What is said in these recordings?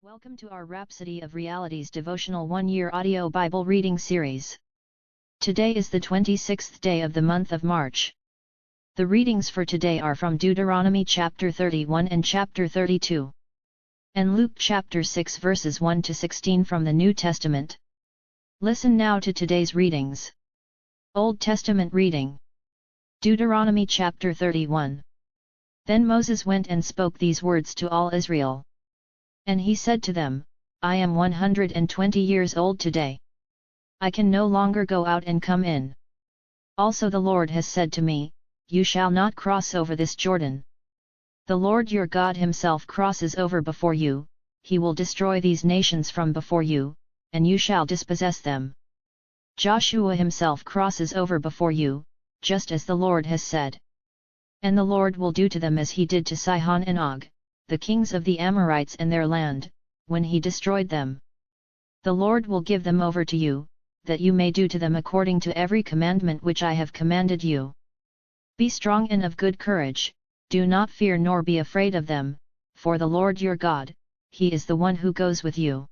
Welcome to our Rhapsody of Realities devotional one-year audio Bible reading series. Today is the 26th day of the month of March. The readings for today are from Deuteronomy chapter 31 and chapter 32, and Luke chapter 6 verses 1 to 16 from the New Testament. Listen now to today's readings. Old Testament reading. Deuteronomy chapter 31. Then Moses went and spoke these words to all Israel. And he said to them, I am 120 years old today. I can no longer go out and come in. Also the Lord has said to me, You shall not cross over this Jordan. The Lord your God himself crosses over before you, he will destroy these nations from before you, and you shall dispossess them. Joshua himself crosses over before you, just as the Lord has said. And the Lord will do to them as he did to Sihon and Og, the kings of the Amorites and their land, when he destroyed them. The Lord will give them over to you, that you may do to them according to every commandment which I have commanded you. Be strong and of good courage, do not fear nor be afraid of them, for the Lord your God, he is the one who goes with you.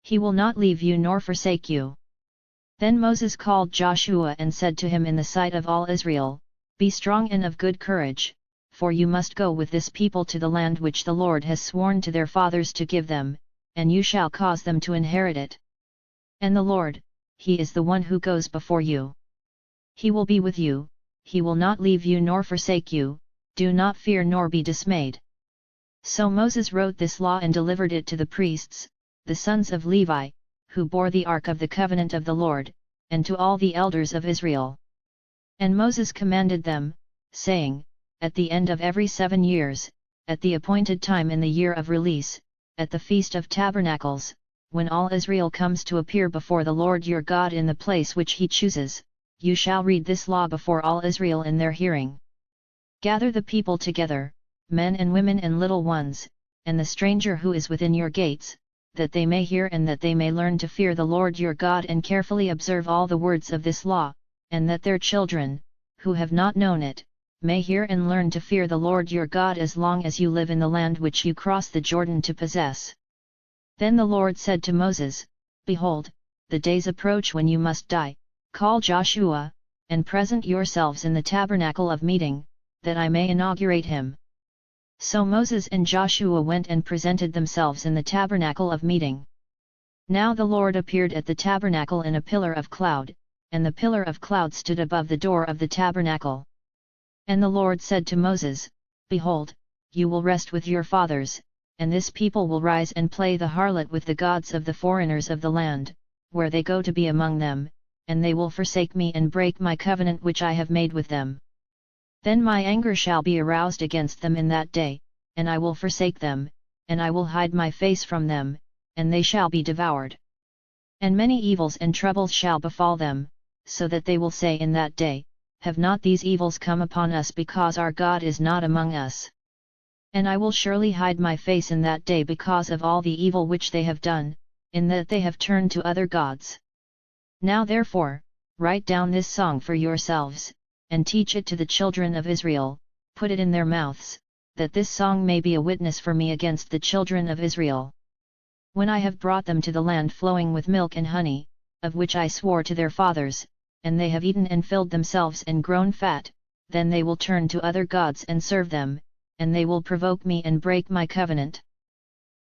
He will not leave you nor forsake you. Then Moses called Joshua and said to him in the sight of all Israel, Be strong and of good courage, for you must go with this people to the land which the Lord has sworn to their fathers to give them, and you shall cause them to inherit it. And the Lord, he is the one who goes before you. He will be with you, he will not leave you nor forsake you, do not fear nor be dismayed. So Moses wrote this law and delivered it to the priests, the sons of Levi, who bore the ark of the covenant of the Lord, and to all the elders of Israel. And Moses commanded them, saying, At the end of every 7 years, at the appointed time in the year of release, at the Feast of Tabernacles, when all Israel comes to appear before the Lord your God in the place which he chooses, you shall read this law before all Israel in their hearing. Gather the people together, men and women and little ones, and the stranger who is within your gates, that they may hear and that they may learn to fear the Lord your God and carefully observe all the words of this law, and that their children, who have not known it, may hear and learn to fear the Lord your God as long as you live in the land which you cross the Jordan to possess. Then the Lord said to Moses, Behold, the days approach when you must die, call Joshua, and present yourselves in the tabernacle of meeting, that I may inaugurate him. So Moses and Joshua went and presented themselves in the tabernacle of meeting. Now the Lord appeared at the tabernacle in a pillar of cloud, and the pillar of cloud stood above the door of the tabernacle. And the Lord said to Moses, Behold, you will rest with your fathers, and this people will rise and play the harlot with the gods of the foreigners of the land, where they go to be among them, and they will forsake me and break my covenant which I have made with them. Then my anger shall be aroused against them in that day, and I will forsake them, and I will hide my face from them, and they shall be devoured. And many evils and troubles shall befall them, so that they will say in that day, Have not these evils come upon us because our God is not among us? And I will surely hide my face in that day because of all the evil which they have done, in that they have turned to other gods. Now therefore, write down this song for yourselves, and teach it to the children of Israel, put it in their mouths, that this song may be a witness for me against the children of Israel. When I have brought them to the land flowing with milk and honey, of which I swore to their fathers, and they have eaten and filled themselves and grown fat, then they will turn to other gods and serve them, and they will provoke me and break my covenant.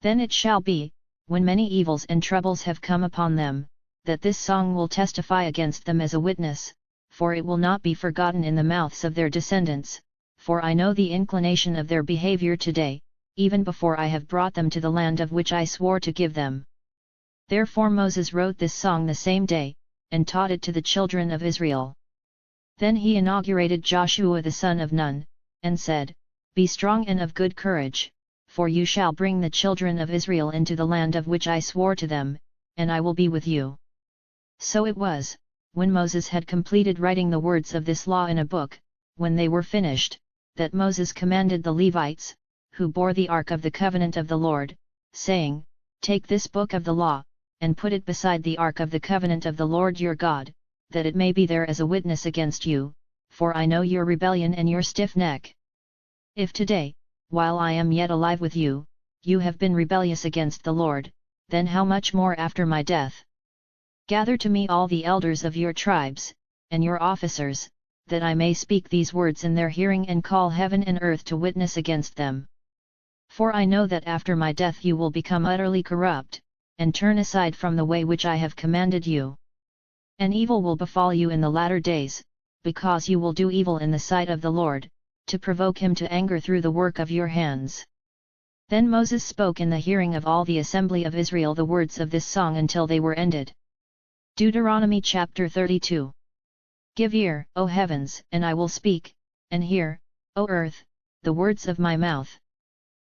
Then it shall be, when many evils and troubles have come upon them, that this song will testify against them as a witness, for it will not be forgotten in the mouths of their descendants, for I know the inclination of their behavior today, even before I have brought them to the land of which I swore to give them. Therefore Moses wrote this song the same day, and taught it to the children of Israel. Then he inaugurated Joshua the son of Nun, and said, Be strong and of good courage, for you shall bring the children of Israel into the land of which I swore to them, and I will be with you. So it was, when Moses had completed writing the words of this law in a book, when they were finished, that Moses commanded the Levites, who bore the ark of the covenant of the Lord, saying, Take this book of the law, and put it beside the ark of the covenant of the Lord your God, that it may be there as a witness against you, for I know your rebellion and your stiff neck. If today, while I am yet alive with you, you have been rebellious against the Lord, then how much more after my death? Gather to me all the elders of your tribes, and your officers, that I may speak these words in their hearing and call heaven and earth to witness against them. For I know that after my death you will become utterly corrupt, and turn aside from the way which I have commanded you. And evil will befall you in the latter days, because you will do evil in the sight of the Lord, to provoke him to anger through the work of your hands. Then Moses spoke in the hearing of all the assembly of Israel the words of this song until they were ended. Deuteronomy chapter 32. Give ear, O heavens, and I will speak, and hear, O earth, the words of my mouth.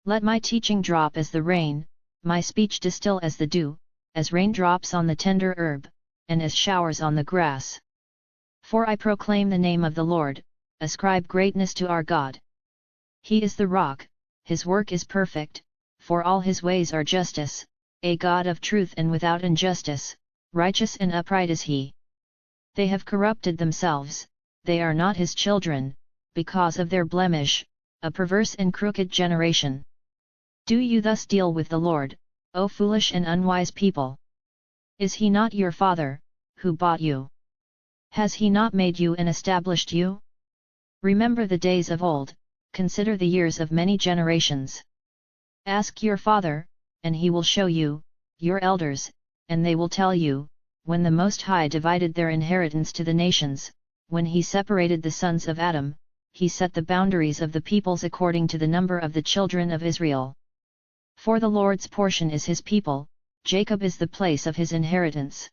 Let my teaching drop as the rain, my speech distill as the dew, as raindrops on the tender herb, and as showers on the grass. For I proclaim the name of the Lord, ascribe greatness to our God. He is the rock, his work is perfect, for all his ways are justice, a God of truth and without injustice, righteous and upright is he. They have corrupted themselves, they are not his children, because of their blemish, a perverse and crooked generation. Do you thus deal with the Lord, O foolish and unwise people? Is he not your father, who bought you? Has he not made you and established you? Remember the days of old, consider the years of many generations. Ask your father, and he will show you, your elders, and they will tell you, when the Most High divided their inheritance to the nations, when he separated the sons of Adam, he set the boundaries of the peoples according to the number of the children of Israel. For the Lord's portion is his people, Jacob is the place of his inheritance.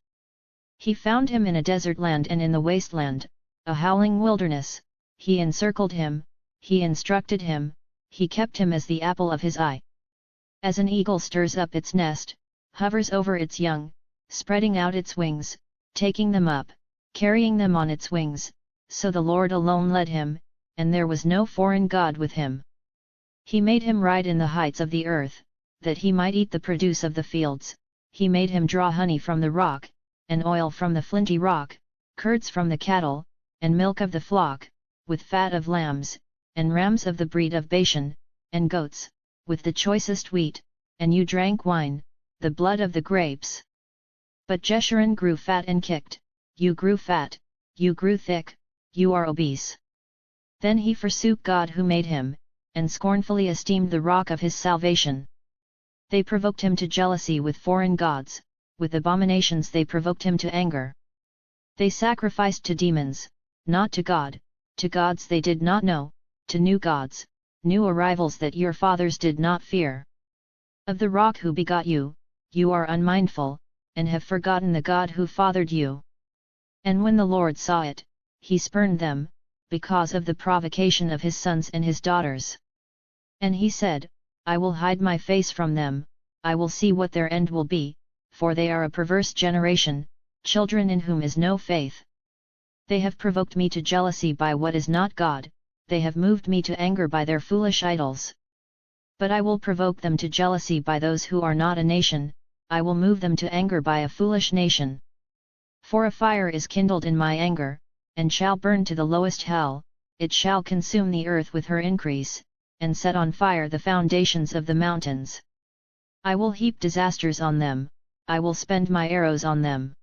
He found him in a desert land and in the wasteland, a howling wilderness, he encircled him, he instructed him, he kept him as the apple of his eye. As an eagle stirs up its nest, hovers over its young, spreading out its wings, taking them up, carrying them on its wings, so the Lord alone led him, and there was no foreign god with him. He made him ride in the heights of the earth, that he might eat the produce of the fields, he made him draw honey from the rock, and oil from the flinty rock, curds from the cattle, and milk of the flock, with fat of lambs, and rams of the breed of Bashan, and goats, with the choicest wheat, and you drank wine, the blood of the grapes. But Jeshurun grew fat and kicked, you grew fat, you grew thick, you are obese. Then he forsook God who made him, and scornfully esteemed the rock of his salvation. They provoked him to jealousy with foreign gods, with abominations they provoked him to anger. They sacrificed to demons, not to God, to gods they did not know, to new gods, new arrivals that your fathers did not fear. Of the rock who begot you, you are unmindful, and have forgotten the God who fathered you. And when the Lord saw it, he spurned them, because of the provocation of his sons and his daughters. And he said, I will hide my face from them, I will see what their end will be, for they are a perverse generation, children in whom is no faith. They have provoked me to jealousy by what is not God, they have moved me to anger by their foolish idols. But I will provoke them to jealousy by those who are not a nation, I will move them to anger by a foolish nation. For a fire is kindled in my anger, and shall burn to the lowest hell, it shall consume the earth with her increase, and set on fire the foundations of the mountains. I will heap disasters on them, I will spend my arrows on them.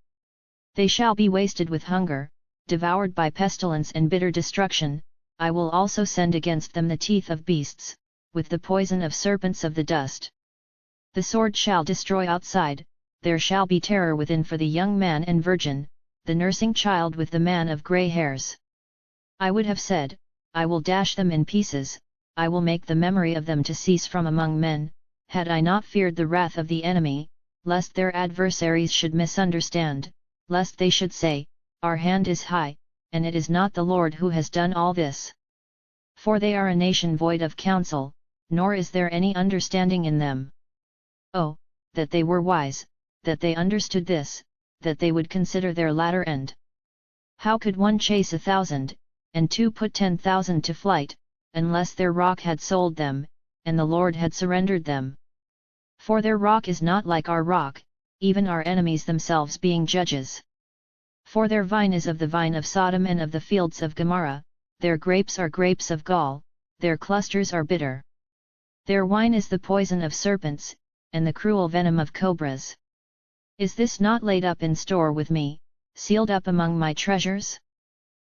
They shall be wasted with hunger, devoured by pestilence and bitter destruction, I will also send against them the teeth of beasts, with the poison of serpents of the dust. The sword shall destroy outside, there shall be terror within for the young man and virgin, the nursing child with the man of grey hairs. I would have said, I will dash them in pieces, I will make the memory of them to cease from among men, had I not feared the wrath of the enemy, lest their adversaries should misunderstand, lest they should say, Our hand is high, and it is not the Lord who has done all this. For they are a nation void of counsel, nor is there any understanding in them. Oh, that they were wise, that they understood this, that they would consider their latter end. How could one chase 1,000, and two put 10,000 to flight, unless their rock had sold them, and the Lord had surrendered them? For their rock is not like our rock, even our enemies themselves being judges. For their vine is of the vine of Sodom and of the fields of Gomorrah, their grapes are grapes of gall, their clusters are bitter. Their wine is the poison of serpents, and the cruel venom of cobras. Is this not laid up in store with me, sealed up among my treasures?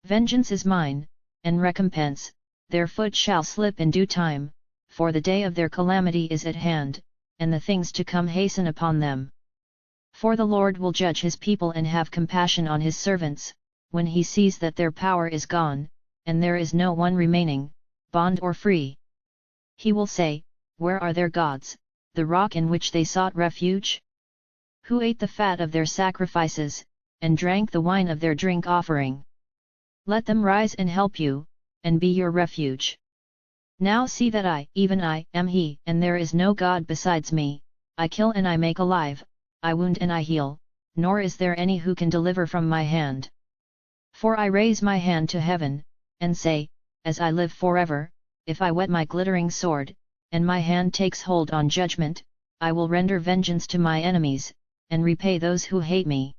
Vengeance is mine, and recompense, their foot shall slip in due time, for the day of their calamity is at hand, and the things to come hasten upon them. For the Lord will judge his people and have compassion on his servants, when he sees that their power is gone, and there is no one remaining, bond or free. He will say, Where are their gods, the rock in which they sought refuge? Who ate the fat of their sacrifices, and drank the wine of their drink offering? Let them rise and help you, and be your refuge. Now see that I, even I, am he, and there is no God besides me. I kill and I make alive, I wound and I heal, nor is there any who can deliver from my hand. For I raise my hand to heaven, and say, As I live forever, if I whet my glittering sword, and my hand takes hold on judgment, I will render vengeance to my enemies, and repay those who hate me.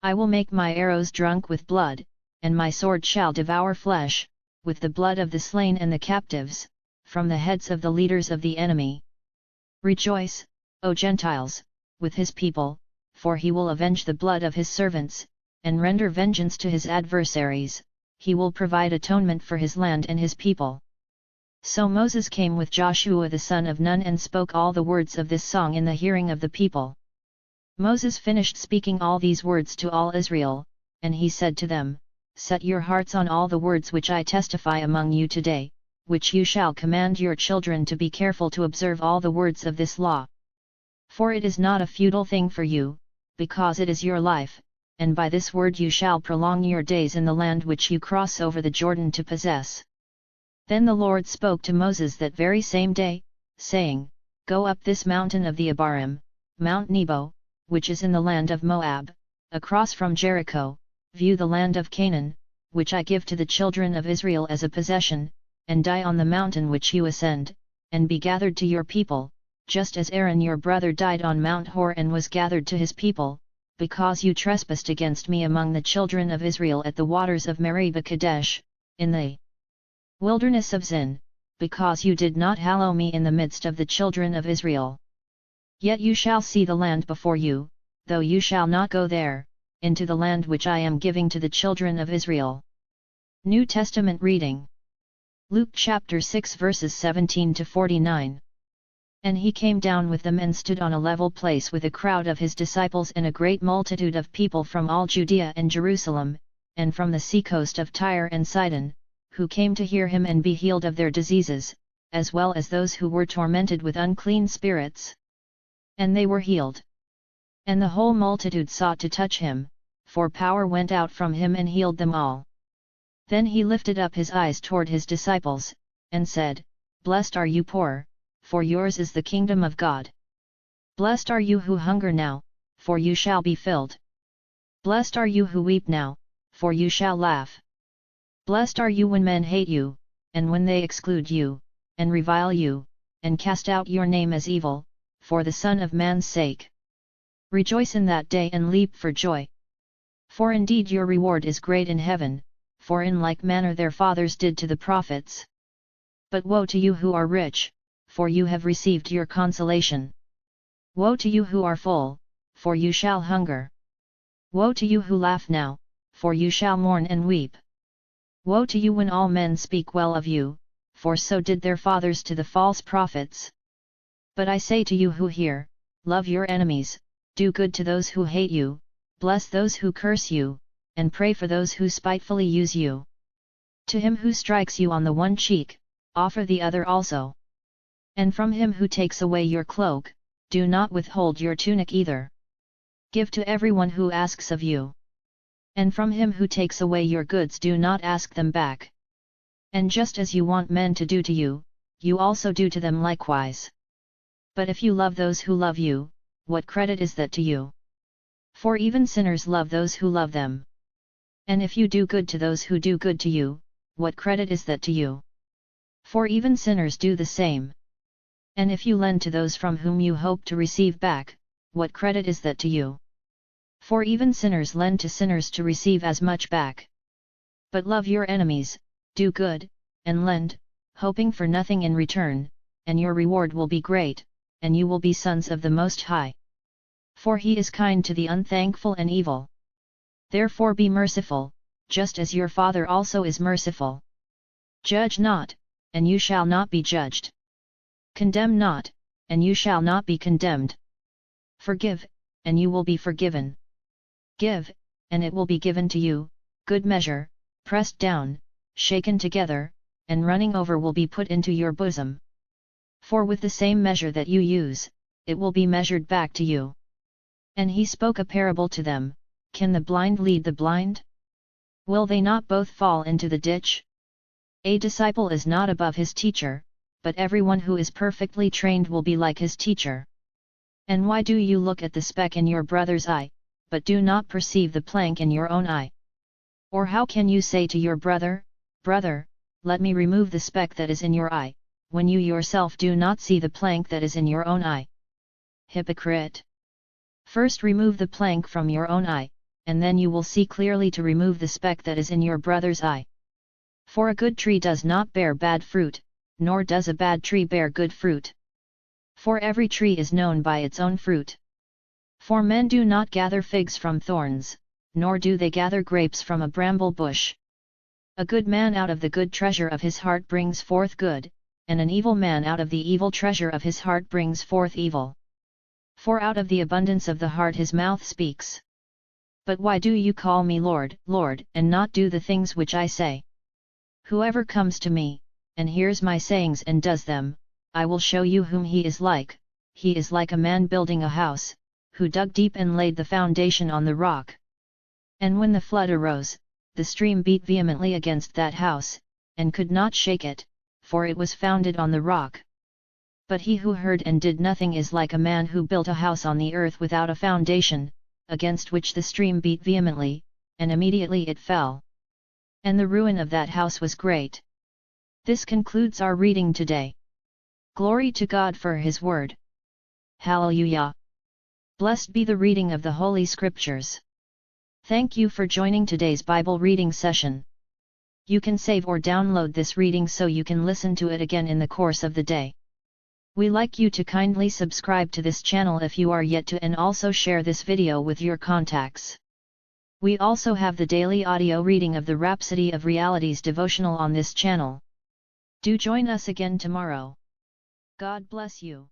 I will make my arrows drunk with blood, and my sword shall devour flesh, with the blood of the slain and the captives, from the heads of the leaders of the enemy. Rejoice, O Gentiles, with his people, for he will avenge the blood of his servants, and render vengeance to his adversaries, he will provide atonement for his land and his people. So Moses came with Joshua the son of Nun and spoke all the words of this song in the hearing of the people. Moses finished speaking all these words to all Israel, and he said to them, Set your hearts on all the words which I testify among you today, which you shall command your children to be careful to observe all the words of this law. For it is not a futile thing for you, because it is your life, and by this word you shall prolong your days in the land which you cross over the Jordan to possess. Then the Lord spoke to Moses that very same day, saying, Go up this mountain of the Abarim, Mount Nebo, which is in the land of Moab, across from Jericho, view the land of Canaan, which I give to the children of Israel as a possession, and die on the mountain which you ascend, and be gathered to your people, just as Aaron your brother died on Mount Hor and was gathered to his people, because you trespassed against me among the children of Israel at the waters of Meribah Kadesh, in the wilderness of Zin, because you did not hallow me in the midst of the children of Israel. Yet you shall see the land before you, though you shall not go there, into the land which I am giving to the children of Israel. New Testament reading. Luke chapter 6 verses 17 to 49. And he came down with them and stood on a level place with a crowd of his disciples and a great multitude of people from all Judea and Jerusalem, and from the seacoast of Tyre and Sidon, who came to hear him and be healed of their diseases, as well as those who were tormented with unclean spirits. And they were healed. And the whole multitude sought to touch him, for power went out from him and healed them all. Then he lifted up his eyes toward his disciples, and said, Blessed are you poor, for yours is the kingdom of God. Blessed are you who hunger now, for you shall be filled. Blessed are you who weep now, for you shall laugh. Blessed are you when men hate you, and when they exclude you, and revile you, and cast out your name as evil, for the Son of Man's sake. Rejoice in that day and leap for joy. For indeed your reward is great in heaven, for in like manner their fathers did to the prophets. But woe to you who are rich, for you have received your consolation. Woe to you who are full, for you shall hunger. Woe to you who laugh now, for you shall mourn and weep. Woe to you when all men speak well of you, for so did their fathers to the false prophets. But I say to you who hear, love your enemies, do good to those who hate you, bless those who curse you, and pray for those who spitefully use you. To him who strikes you on the one cheek, offer the other also. And from him who takes away your cloak, do not withhold your tunic either. Give to everyone who asks of you. And from him who takes away your goods do not ask them back. And just as you want men to do to you, you also do to them likewise. But if you love those who love you, what credit is that to you? For even sinners love those who love them. And if you do good to those who do good to you, what credit is that to you? For even sinners do the same. And if you lend to those from whom you hope to receive back, what credit is that to you? For even sinners lend to sinners to receive as much back. But love your enemies, do good, and lend, hoping for nothing in return, and your reward will be great, and you will be sons of the Most High. For he is kind to the unthankful and evil. Therefore be merciful, just as your Father also is merciful. Judge not, and you shall not be judged. Condemn not, and you shall not be condemned. Forgive, and you will be forgiven. Give, and it will be given to you, good measure, pressed down, shaken together, and running over will be put into your bosom. For with the same measure that you use, it will be measured back to you. And he spoke a parable to them, Can the blind lead the blind? Will they not both fall into the ditch? A disciple is not above his teacher, but everyone who is perfectly trained will be like his teacher. And why do you look at the speck in your brother's eye, but do not perceive the plank in your own eye? Or how can you say to your brother, Brother, let me remove the speck that is in your eye, when you yourself do not see the plank that is in your own eye? Hypocrite! First remove the plank from your own eye, and then you will see clearly to remove the speck that is in your brother's eye. For a good tree does not bear bad fruit, nor does a bad tree bear good fruit. For every tree is known by its own fruit. For men do not gather figs from thorns, nor do they gather grapes from a bramble bush. A good man out of the good treasure of his heart brings forth good, and an evil man out of the evil treasure of his heart brings forth evil. For out of the abundance of the heart his mouth speaks. But why do you call me Lord, Lord, and not do the things which I say? Whoever comes to me, and hears my sayings and does them, I will show you whom he is like a man building a house, who dug deep and laid the foundation on the rock. And when the flood arose, the stream beat vehemently against that house, and could not shake it, for it was founded on the rock. But he who heard and did nothing is like a man who built a house on the earth without a foundation, against which the stream beat vehemently, and immediately it fell. And the ruin of that house was great. This concludes our reading today. Glory to God for His Word. Hallelujah! Blessed be the reading of the Holy Scriptures. Thank you for joining today's Bible reading session. You can save or download this reading so you can listen to it again in the course of the day. We like you to kindly subscribe to this channel if you are yet to, and also share this video with your contacts. We also have the daily audio reading of the Rhapsody of Realities devotional on this channel. Do join us again tomorrow. God bless you.